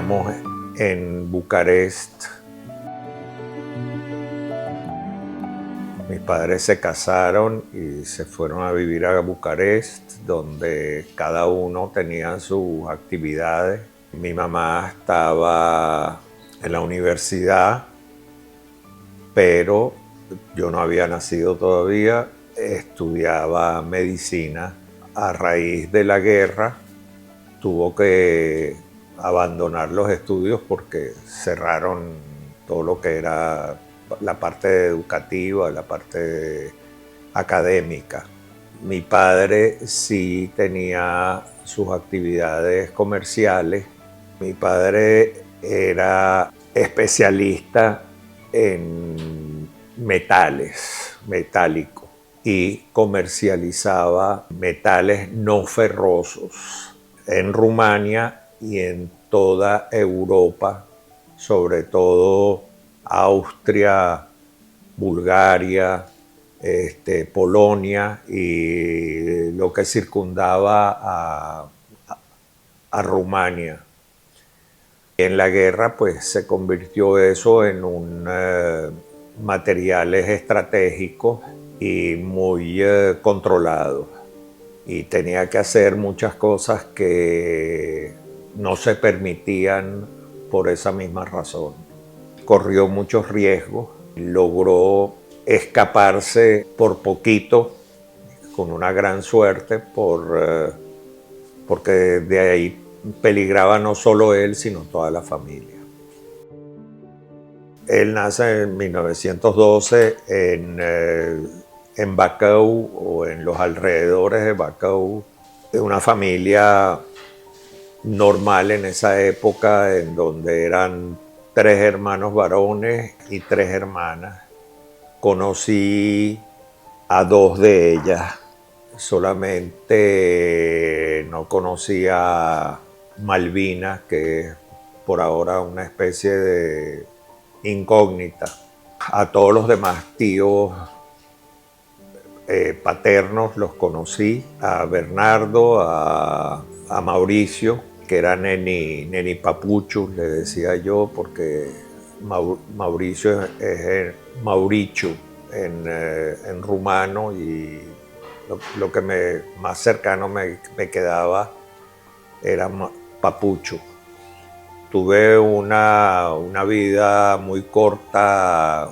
Vivíamos en Bucarest. Mis padres se casaron y se fueron a vivir a Bucarest, donde cada uno tenía sus actividades. Mi mamá estaba en la universidad, pero yo no había nacido todavía. Estudiaba medicina. A raíz de la guerra tuvo que abandonar los estudios porque cerraron todo lo que era la parte educativa, la parte académica. Mi padre sí tenía sus actividades comerciales. Mi padre era especialista en metales, metálicos, y comercializaba metales no ferrosos en Rumania y en toda Europa, sobre todo Austria, Bulgaria, Polonia y lo que circundaba a Rumania. En la guerra pues se convirtió eso en materiales estratégicos y muy controlados. Y tenía que hacer muchas cosas que no se permitían por esa misma razón. Corrió muchos riesgos, logró escaparse por poquito, con una gran suerte, porque de ahí peligraba no solo él, sino toda la familia. Él nace en 1912 en Bacău o en los alrededores de Bacău, de una familia normal en esa época, en donde eran 3 hermanos varones y 3 hermanas. Conocí a 2 de ellas, solamente no conocí a Malvina, que es por ahora una especie de incógnita. A todos los demás tíos paternos los conocí, a Bernardo, a Mauricio, que era Neni Papuchu, le decía yo, porque Mauricio es Mauricio en rumano, y lo que más cercano me quedaba era Papuchu. Tuve una vida muy corta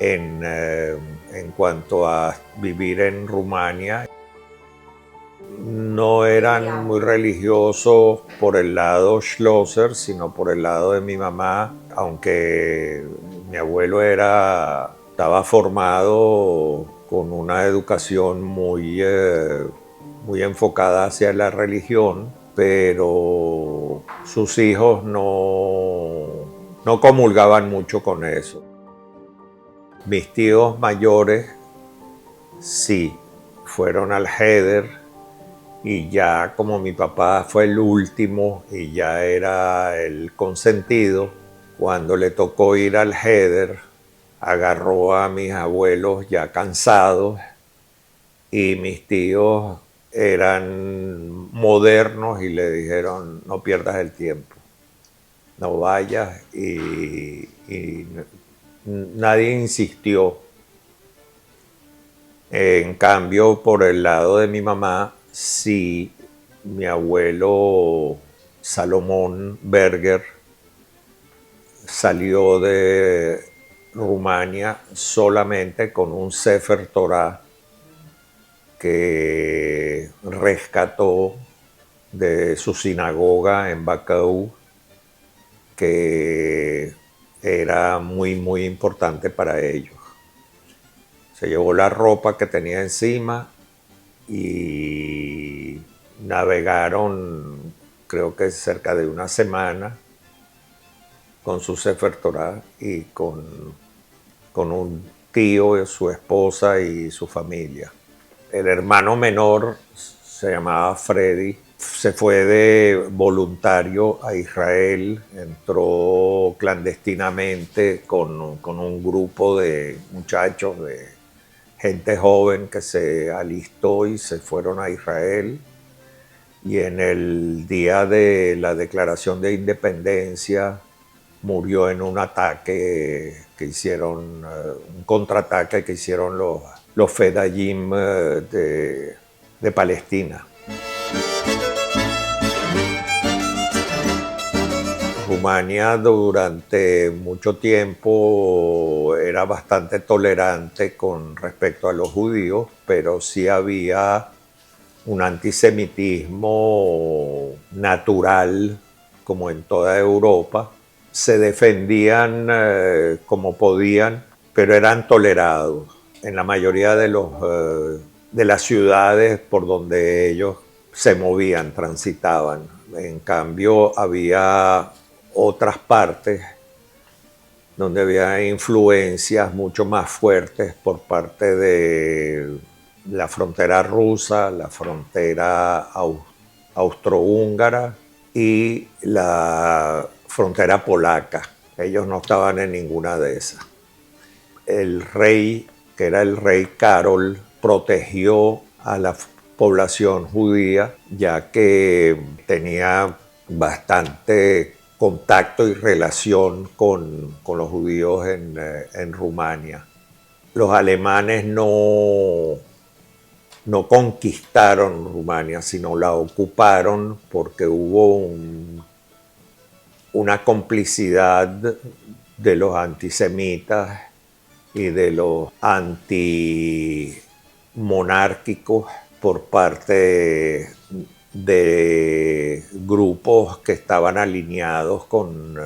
en cuanto a vivir en Rumania. No eran muy religiosos por el lado Schlosser, sino por el lado de mi mamá, aunque mi abuelo estaba formado con una educación muy enfocada hacia la religión, pero sus hijos no comulgaban mucho con eso. Mis tíos mayores sí fueron al Heder, y ya como mi papá fue el último y ya era el consentido, cuando le tocó ir al Heder, agarró a mis abuelos ya cansados, y mis tíos eran modernos y le dijeron: no pierdas el tiempo, no vayas, y nadie insistió. En cambio, por el lado de mi mamá, sí, mi abuelo Salomón Berger salió de Rumania solamente con un Sefer Torah que rescató de su sinagoga en Bacău, que era muy, muy importante para ellos. Se llevó la ropa que tenía encima y navegaron, creo que cerca de una semana, con su Sefer Torah y con un tío, su esposa y su familia. El hermano menor se llamaba Freddy. Se fue de voluntario a Israel, entró clandestinamente con un grupo de muchachos, de gente joven que se alistó y se fueron a Israel. y en el día de la declaración de independencia murió en un ataque que hicieron, un contraataque que hicieron los Fedayim de Palestina. Rumania durante mucho tiempo era bastante tolerante con respecto a los judíos, pero sí había un antisemitismo natural, como en toda Europa. Se defendían como podían, pero eran tolerados en la mayoría de las ciudades por donde ellos se movían, transitaban. En cambio, había otras partes donde había influencias mucho más fuertes por parte de la frontera rusa, la frontera austrohúngara y la frontera polaca. Ellos no estaban en ninguna de esas. El rey, que era el rey Carol, protegió a la población judía, ya que tenía bastante contacto y relación con los judíos en Rumania. Los alemanes no conquistaron Rumania, sino la ocuparon porque hubo una complicidad de los antisemitas y de los antimonárquicos por parte de grupos que estaban alineados con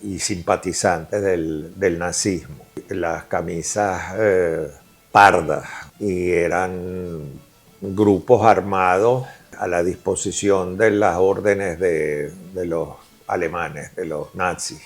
y simpatizantes del nazismo. Las camisas pardas, y eran grupos armados a la disposición de las órdenes de los alemanes, de los nazis.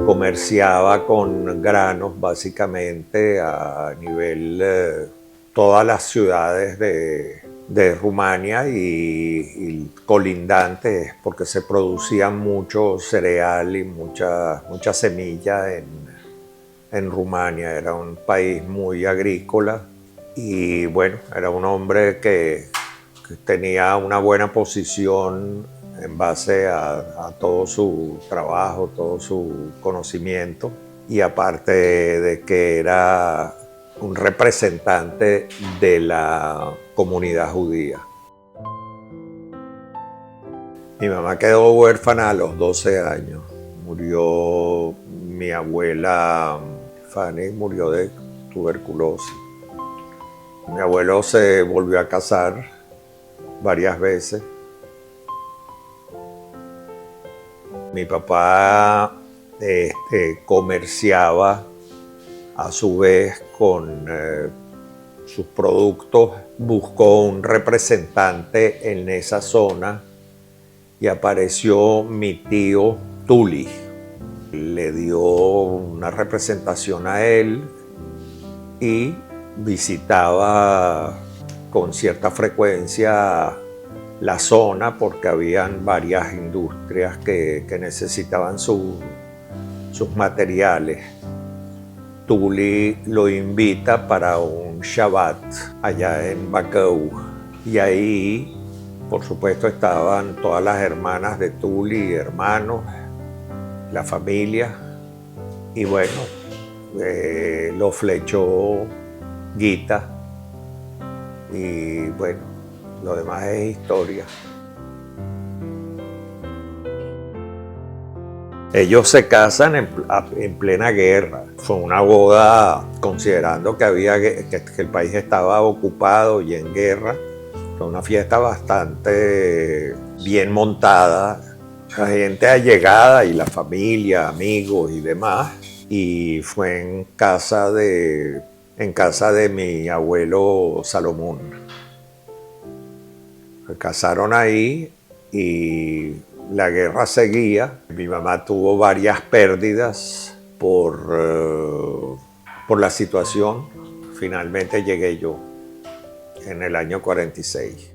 Comerciaba con granos básicamente a nivel todas las ciudades de Rumania y colindantes, porque se producía mucho cereal y mucha semilla en Rumania. Era un país muy agrícola y bueno, era un hombre que tenía una buena posición en base a todo su trabajo, todo su conocimiento, y aparte de que era un representante de la comunidad judía. Mi mamá quedó huérfana a los 12 años. Murió mi abuela Fanny, murió de tuberculosis. Mi abuelo se volvió a casar varias veces. Mi papá comerciaba a su vez con sus productos. Buscó un representante en esa zona y apareció mi tío Tuli. Le dio una representación a él y visitaba con cierta frecuencia la zona porque habían varias industrias que necesitaban sus materiales. Tuli lo invita para un Shabbat allá en Bacău, y ahí por supuesto estaban todas las hermanas de Tuli, hermanos, la familia, y bueno, lo flechó Guita, y bueno, lo demás es historia. Ellos se casan en plena guerra. Fue una boda considerando que el país estaba ocupado y en guerra. Fue una fiesta bastante bien montada. La gente allegada y la familia, amigos y demás. Y fue en casa de mi abuelo Salomón. Se casaron ahí y la guerra seguía. Mi mamá tuvo varias pérdidas por la situación. Finalmente llegué yo en el año 46.